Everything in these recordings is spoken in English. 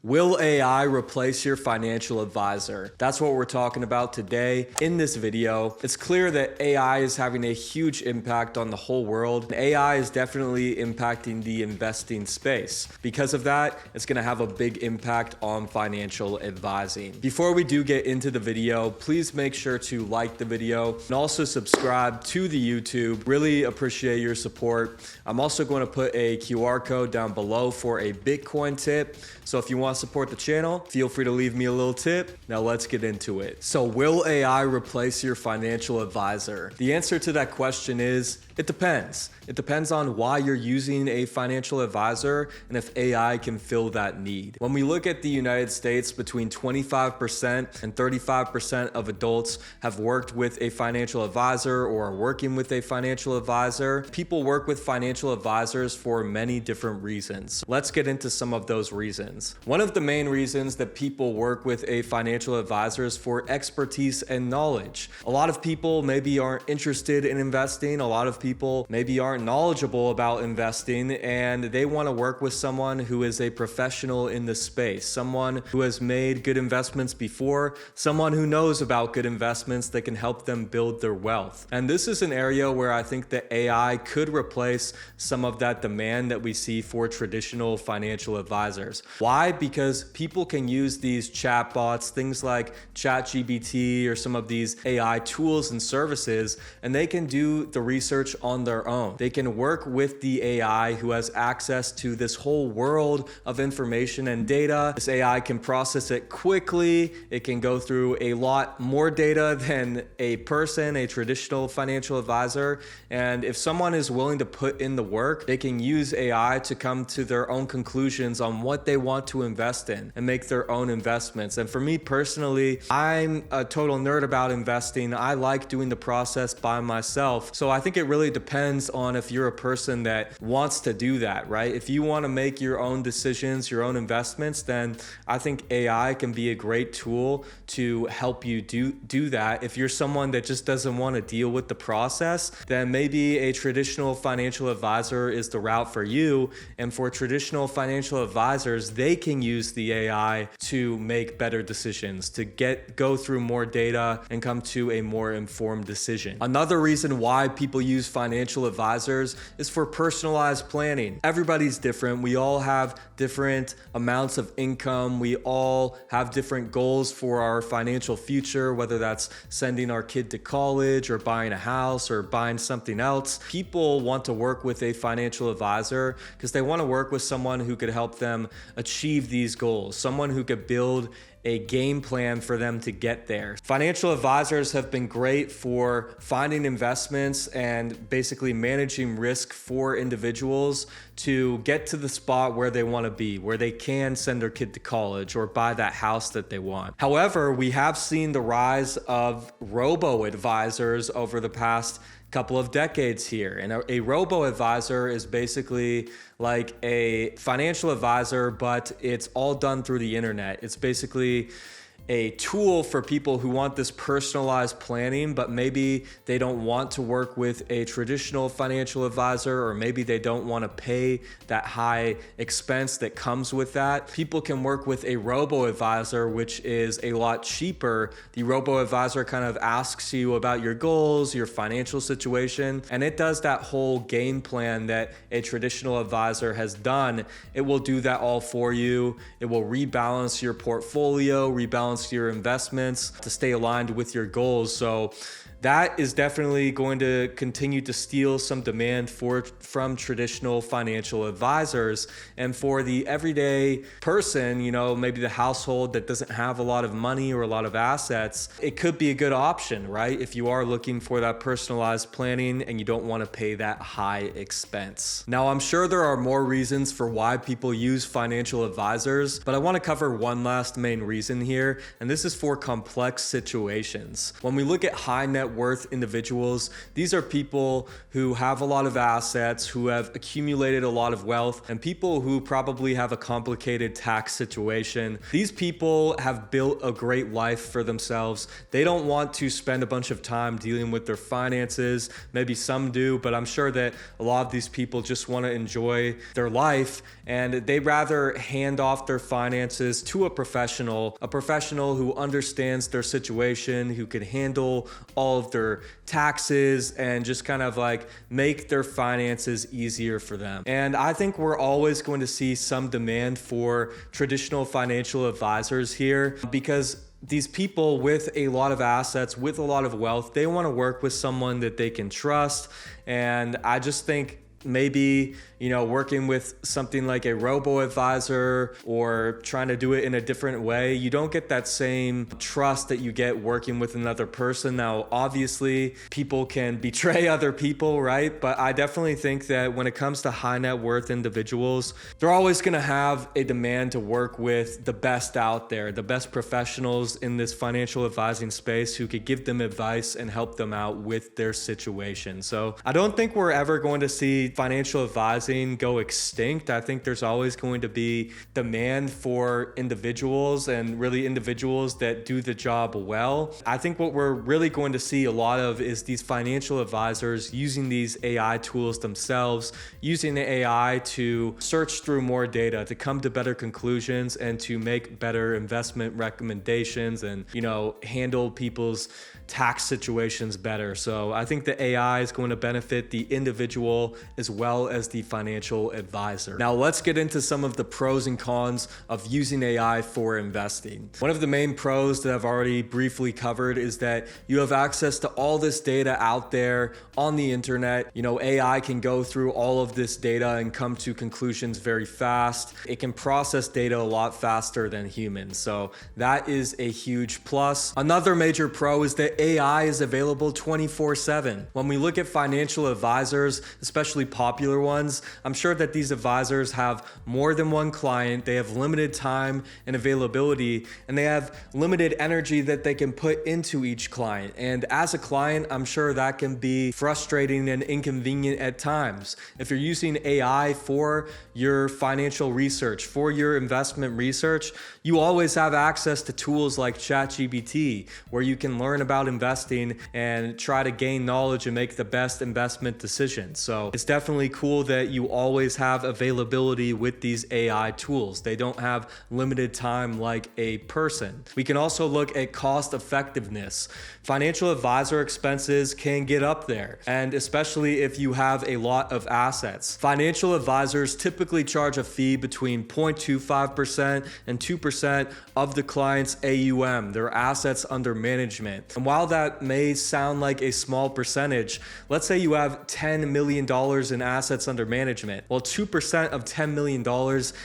Will AI replace your financial advisor? That's what we're talking about today in this video. It's clear that AI is having a huge impact on the whole world. And AI is definitely impacting the investing space. Because of that, it's going to have a big impact on financial advising. Before we do get into the video, please make sure to like the video and also subscribe to the YouTube. Really appreciate your support. I'm also going to put a QR code down below for a Bitcoin tip. So if you want to support the channel, feel free to leave me a little tip. Now let's get into it. So will AI replace your financial advisor? The answer to that question is, it depends. It depends on why you're using a financial advisor and if AI can fill that need. When we look at the United States, between 25% and 35% of adults have worked with a financial advisor or are working with a financial advisor. People work with financial advisors for many different reasons. Let's get into some of those reasons. One of the main reasons that people work with a financial advisor is for expertise and knowledge. A lot of people maybe aren't interested in investing. A lot of people maybe aren't knowledgeable about investing, and they want to work with someone who is a professional in the space, someone who has made good investments before, someone who knows about good investments that can help them build their wealth. And this is an area where I think that AI could replace some of that demand that we see for traditional financial advisors. Why? Because people can use these chatbots, things like ChatGPT or some of these AI tools and services, and they can do the research on their own. They can work with the AI who has access to this whole world of information and data. This AI can process it quickly. It can go through a lot more data than a person, a traditional financial advisor. And if someone is willing to put in the work, they can use AI to come to their own conclusions on what they want to invest in and make their own investments. And for me personally, I'm a total nerd about investing. I like doing the process by myself. So I think it really depends on if you're a person that wants to do that, right? If you want to make your own decisions, your own investments, then I think AI can be a great tool to help you do that. If you're someone that just doesn't want to deal with the process, then maybe a traditional financial advisor is the route for you. And for traditional financial advisors, they can use the AI to make better decisions, to go through more data and come to a more informed decision. Another reason why people use financial advisors is for personalized planning. Everybody's different. We all have different amounts of income. We all have different goals for our financial future, whether that's sending our kid to college or buying a house or buying something else. People want to work with a financial advisor because they want to work with someone who could help them achieve these goals, someone who could build a game plan for them to get there. Financial advisors have been great for finding investments and basically managing risk for individuals to get to the spot where they want to be, where they can send their kid to college or buy that house that they want. However, we have seen the rise of robo-advisors over the past couple of decades here. And a robo-advisor is basically like a financial advisor, but it's all done through the internet. It's basically a tool for people who want this personalized planning, but maybe they don't want to work with a traditional financial advisor, or maybe they don't want to pay that high expense that comes with that. People can work with a robo-advisor, which is a lot cheaper. The robo-advisor kind of asks you about your goals, your financial situation, and it does that whole game plan that a traditional advisor has done. It will do that all for you. It will rebalance your portfolio, rebalance your investments to stay aligned with your goals. So that is definitely going to continue to steal some demand from traditional financial advisors. And for the everyday person, maybe the household that doesn't have a lot of money or a lot of assets, it could be a good option, right? If you are looking for that personalized planning and you don't want to pay that high expense. Now, I'm sure there are more reasons for why people use financial advisors, but I want to cover one last main reason here, and this is for complex situations. When we look at high net net worth individuals. These are people who have a lot of assets, who have accumulated a lot of wealth, and people who probably have a complicated tax situation. These people have built a great life for themselves. They don't want to spend a bunch of time dealing with their finances. Maybe some do, but I'm sure that a lot of these people just want to enjoy their life, and they'd rather hand off their finances to a professional who understands their situation, who can handle all of their taxes and just kind of like make their finances easier for them. And I think we're always going to see some demand for traditional financial advisors here, because these people with a lot of assets, with a lot of wealth, they want to work with someone that they can trust. And I just think maybe, working with something like a robo-advisor or trying to do it in a different way, you don't get that same trust that you get working with another person. Now, obviously, people can betray other people, right? But I definitely think that when it comes to high net worth individuals, they're always going to have a demand to work with the best out there, the best professionals in this financial advising space who could give them advice and help them out with their situation. So I don't think we're ever going to see financial advising go extinct. I think there's always going to be demand for individuals, and really individuals that do the job well. I think what we're really going to see a lot of is these financial advisors using these AI tools themselves, using the AI to search through more data, to come to better conclusions and to make better investment recommendations and, handle people's tax situations better. So I think the AI is going to benefit the individual as well as the financial advisor. Now let's get into some of the pros and cons of using AI for investing. One of the main pros that I've already briefly covered is that you have access to all this data out there on the internet. AI can go through all of this data and come to conclusions very fast. It can process data a lot faster than humans. So that is a huge plus. Another major pro is that AI is available 24/7. When we look at financial advisors, especially popular ones, I'm sure that these advisors have more than one client. They have limited time and availability, and they have limited energy that they can put into each client. And as a client, I'm sure that can be frustrating and inconvenient at times. If you're using AI for your financial research, for your investment research, you always have access to tools like ChatGPT, where you can learn about investing and try to gain knowledge and make the best investment decisions. So it's definitely cool that you always have availability with these AI tools. They don't have limited time like a person. We can also look at cost effectiveness. Financial advisor expenses can get up there, and especially if you have a lot of assets. Financial advisors typically charge a fee between 0.25% and 2% of the client's AUM, their assets under management. And while that may sound like a small percentage, let's say you have $10 million in assets under management. Well, 2% of $10 million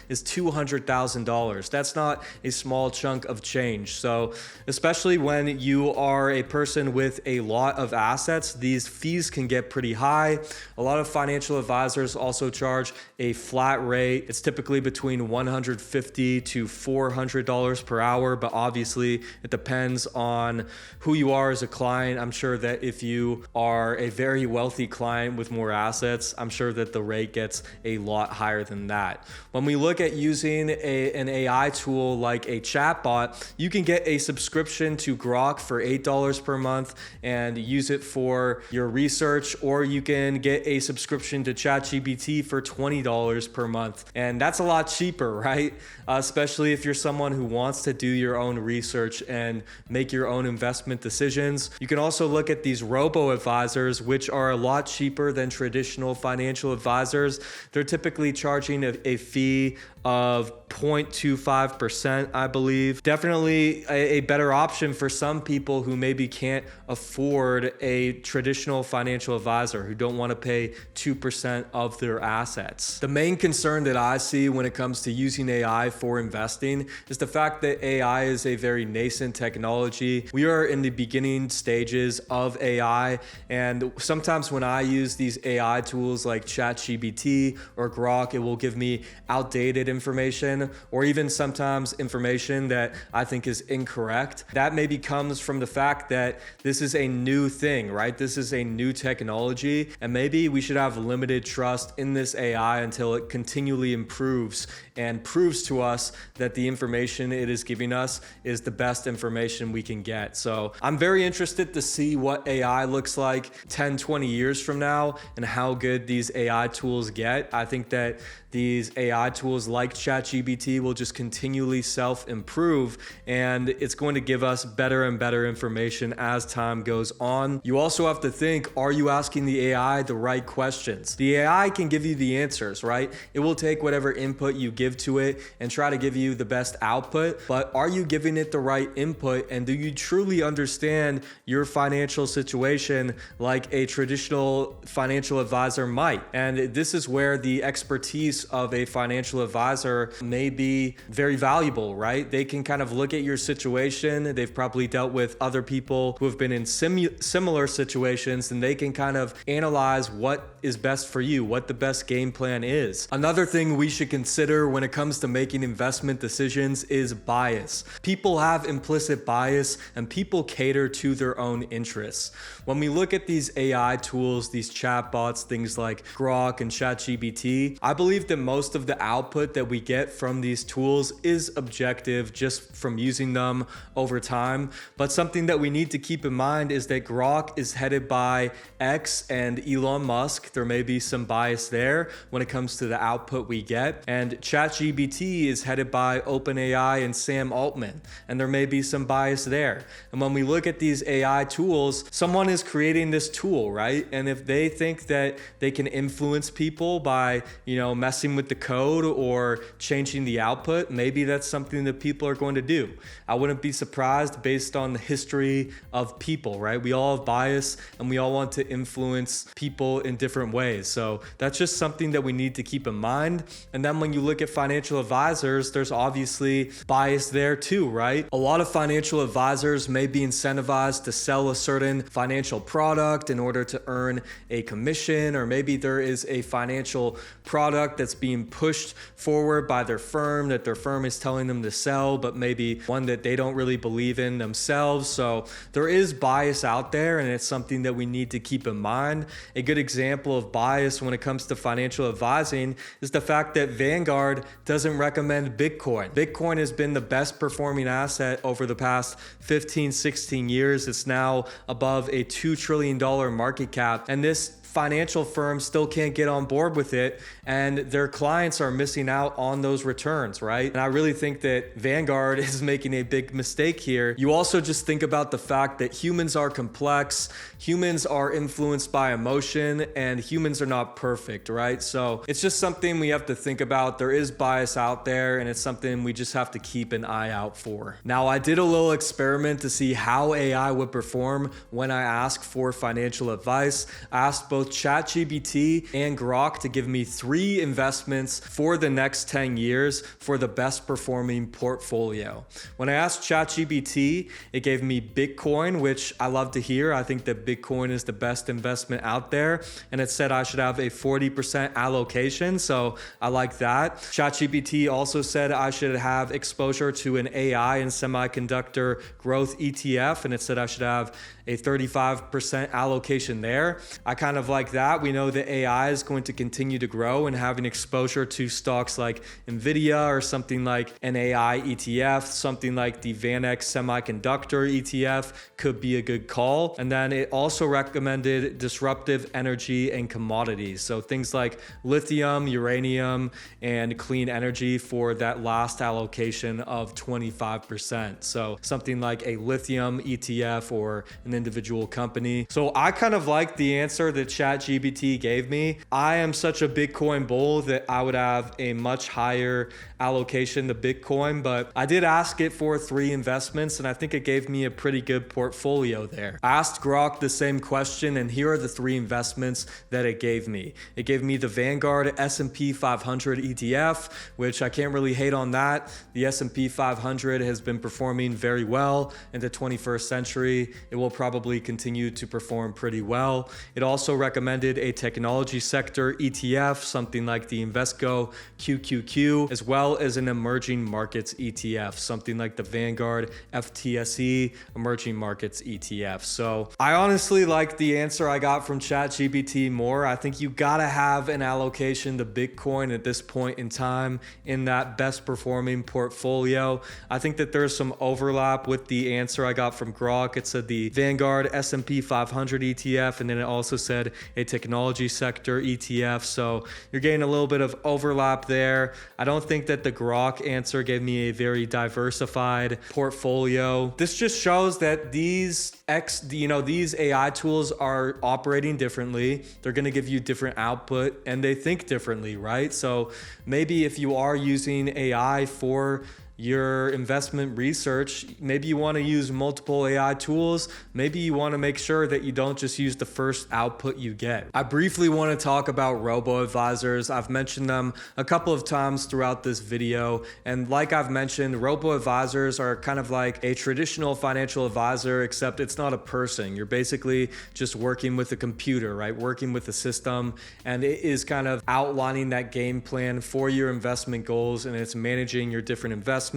is $200,000. That's not a small chunk of change. So especially when you are a person with a lot of assets, these fees can get pretty high. A lot of financial advisors also charge a flat rate. It's typically between $150 to $400 per hour, but obviously it depends on who you are as a client. I'm sure that if you are a very wealthy client with more assets, I'm sure that the rate gets a lot higher than that. When we look at using an AI tool like a chatbot, you can get a subscription to Grok for $8 per month and use it for your research, or you can get a subscription to ChatGPT for $20 per month. And that's a lot cheaper, right? Especially if you're someone who wants to do your own research and make your own investment decisions. You can also look at these robo-advisors, which are a lot cheaper than traditional financial advisors. They're typically charging a fee of 0.25%, I believe. Definitely a better option for some people who maybe can't afford a traditional financial advisor, who don't want to pay 2% of their assets. The main concern that I see when it comes to using AI for investing is the fact that AI is a very nascent technology. We are in the beginning stages of AI, and sometimes when I use these AI tools tools like ChatGPT or Grok, it will give me outdated information or even sometimes information that I think is incorrect. That maybe comes from the fact that this is a new thing, right? This is a new technology, and maybe we should have limited trust in this AI until it continually improves and proves to us that the information it is giving us is the best information we can get. So I'm very interested to see what AI looks like 10, 20 years from now and how good these AI tools get. I think that these AI tools like ChatGPT will just continually self-improve, and it's going to give us better and better information as time goes on. You also have to think, are you asking the AI the right questions? The AI can give you the answers, right? It will take whatever input you give to it and try to give you the best output, but are you giving it the right input, and do you truly understand your financial situation like a traditional financial advisor might? And this is where the expertise of a financial advisor may be very valuable, right? They can kind of look at your situation. They've probably dealt with other people who have been in similar situations, and they can kind of analyze what is best for you, what the best game plan is. Another thing we should consider when it comes to making investment decisions is bias. People have implicit bias, and people cater to their own interests. When we look at these AI tools, these chatbots, things like Grok and ChatGPT, I believe that most of the output that we get from these tools is objective just from using them over time. But something that we need to keep in mind is that Grok is headed by X and Elon Musk. There may be some bias there when it comes to the output we get. And ChatGPT is headed by OpenAI and Sam Altman, and there may be some bias there. And when we look at these AI tools, someone is creating this tool, right? And if they think that they can influence people by, messing with the code or changing the output, maybe that's something that people are going to do. I wouldn't be surprised based on the history of people, right? We all have bias and we all want to influence people in different ways. So that's just something that we need to keep in mind. And then when you look at financial advisors, there's obviously bias there too, right? A lot of financial advisors may be incentivized to sell a certain financial product in order to earn a commission, or maybe there is a financial product that's being pushed forward by their firm that their firm is telling them to sell, but maybe one that they don't really believe in themselves. So there is bias out there, and it's something that we need to keep in mind. A good example of bias when it comes to financial advising is the fact that Vanguard doesn't recommend Bitcoin. Bitcoin has been the best performing asset over the past 15, 16 years. It's now above a $2 trillion market cap, and this financial firms still can't get on board with it, and their clients are missing out on those returns, right? And I really think that Vanguard is making a big mistake here. You also just think about the fact that humans are complex, humans are influenced by emotion, and humans are not perfect, right? So it's just something we have to think about. There is bias out there, and it's something we just have to keep an eye out for. Now, I did a little experiment to see how AI would perform when I ask for financial advice. I asked both ChatGPT and Grok to give me 3 investments for the next 10 years for the best performing portfolio. When I asked ChatGPT, it gave me Bitcoin, which I love to hear. I think that Bitcoin is the best investment out there. And it said I should have a 40% allocation. So I like that. ChatGPT also said I should have exposure to an AI and semiconductor growth ETF. And it said I should have a 35% allocation there. I kind of like that. We know that AI is going to continue to grow, and having exposure to stocks like Nvidia or something like an AI ETF, something like the VanEck semiconductor ETF could be a good call. And then it also recommended disruptive energy and commodities. So things like lithium, uranium, and clean energy for that last allocation of 25%. So something like a lithium ETF or an individual company. So I kind of like the answer that ChatGPT gave me. I am such a Bitcoin bull that I would have a much higher allocation to Bitcoin, but I did ask it for 3 investments, and I think it gave me a pretty good portfolio there. I asked Grok the same question, and here are the 3 investments that it gave me. It gave me the Vanguard S&P 500 ETF, which I can't really hate on that. The S&P 500 has been performing very well in the 21st century. It will probably continue to perform pretty well. It also recommended recommended a technology sector ETF, something like the Invesco QQQ, as well as an emerging markets ETF, something like the Vanguard FTSE emerging markets ETF. So I honestly like the answer I got from ChatGPT more. I think you gotta have an allocation to Bitcoin at this point in time in that best performing portfolio. I think that there's some overlap with the answer I got from Grok. It said the Vanguard S&P 500 ETF, and then it also said a technology sector ETF. So you're getting a little bit of overlap there. I don't think that the Grok answer gave me a very diversified portfolio. This just shows that these AI tools are operating differently. They're going to give you different output and they think differently, right? So maybe if you are using AI for your investment research, maybe you want to use multiple AI tools. Maybe you want to make sure that you don't just use the first output you get. I briefly want to talk about Robo-Advisors. I've mentioned them a couple of times throughout this video. And like I've mentioned, Robo-Advisors are kind of like a traditional financial advisor, except it's not a person. You're basically just working with a computer, right? Working with a system, and it is kind of outlining that game plan for your investment goals, and it's managing your different investments,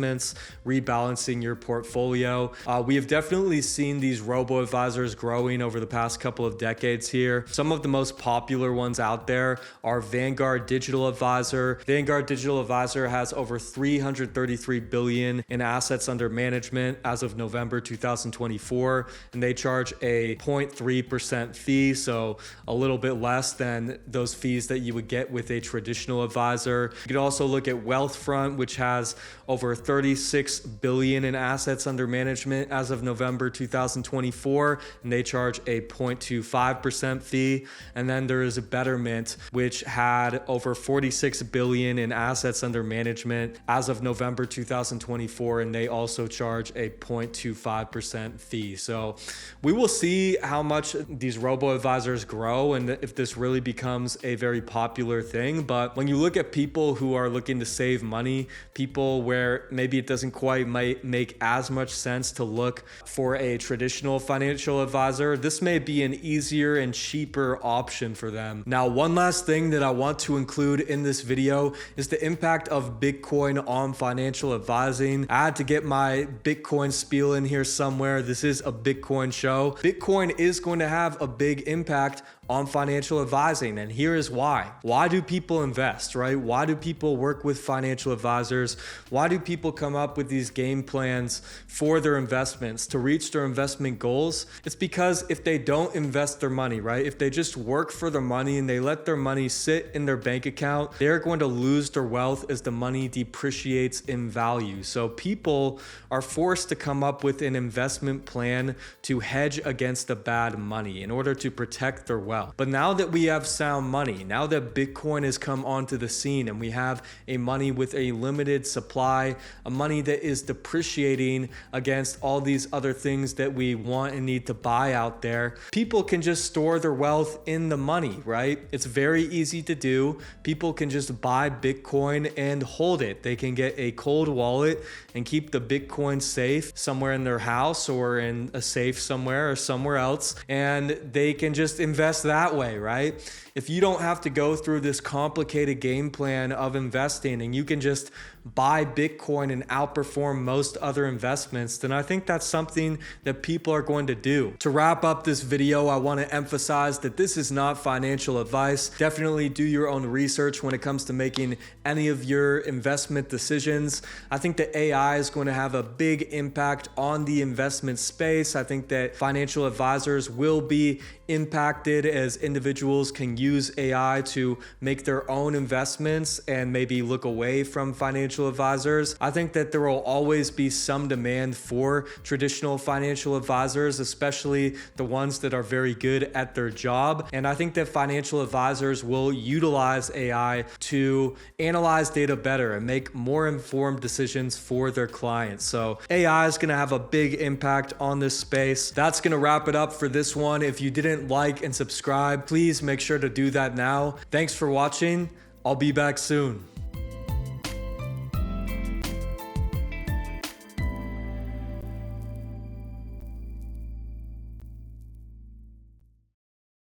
rebalancing your portfolio. We have definitely seen these robo-advisors growing over the past couple of decades here. Some of the most popular ones out there are Vanguard Digital Advisor. Vanguard Digital Advisor has over 333 billion in assets under management as of November 2024, and they charge a 0.3% fee, so a little bit less than those fees that you would get with a traditional advisor. You could also look at Wealthfront, which has over 36 billion in assets under management as of November 2024, and they charge a 0.25% fee. And then there is Betterment, which had over 46 billion in assets under management as of November 2024, and they also charge a 0.25% fee. So we will see how much these robo-advisors grow and if this really becomes a very popular thing. But when you look at people who are looking to save money, people where maybe it doesn't quite make as much sense to look for a traditional financial advisor, this may be an easier and cheaper option for them. Now, one last thing that I want to include in this video is the impact of Bitcoin on financial advising. I had to get my Bitcoin spiel in here somewhere. This is a Bitcoin show. Bitcoin is going to have a big impact on financial advising, and here is why. Why do people invest, right? Why do people work with financial advisors? Why do people come up with these game plans for their investments to reach their investment goals? It's because if they don't invest their money, right? If they just work for their money and they let their money sit in their bank account, they're going to lose their wealth as the money depreciates in value. So people are forced to come up with an investment plan to hedge against the bad money in order to protect their wealth. But now that we have sound money, now that Bitcoin has come onto the scene and we have a money with a limited supply, a money that is depreciating against all these other things that we want and need to buy out there, people can just store their wealth in the money, right? It's very easy to do. People can just buy Bitcoin and hold it. They can get a cold wallet and keep the Bitcoin safe somewhere in their house or in a safe somewhere or somewhere else, and they can just invest that way, right? If you don't have to go through this complicated game plan of investing and you can just buy Bitcoin and outperform most other investments, then I think that's something that people are going to do. To wrap up this video, I want to emphasize that this is not financial advice. Definitely do your own research when it comes to making any of your investment decisions. I think that AI is going to have a big impact on the investment space. I think that financial advisors will be impacted as individuals can use AI to make their own investments and maybe look away from financial advisors. I think that there will always be some demand for traditional financial advisors, especially the ones that are very good at their job. And I think that financial advisors will utilize AI to analyze data better and make more informed decisions for their clients. So AI is going to have a big impact on this space. That's going to wrap it up for this one. If you didn't like and subscribe, please make sure to do that now. Thanks for watching. I'll be back soon.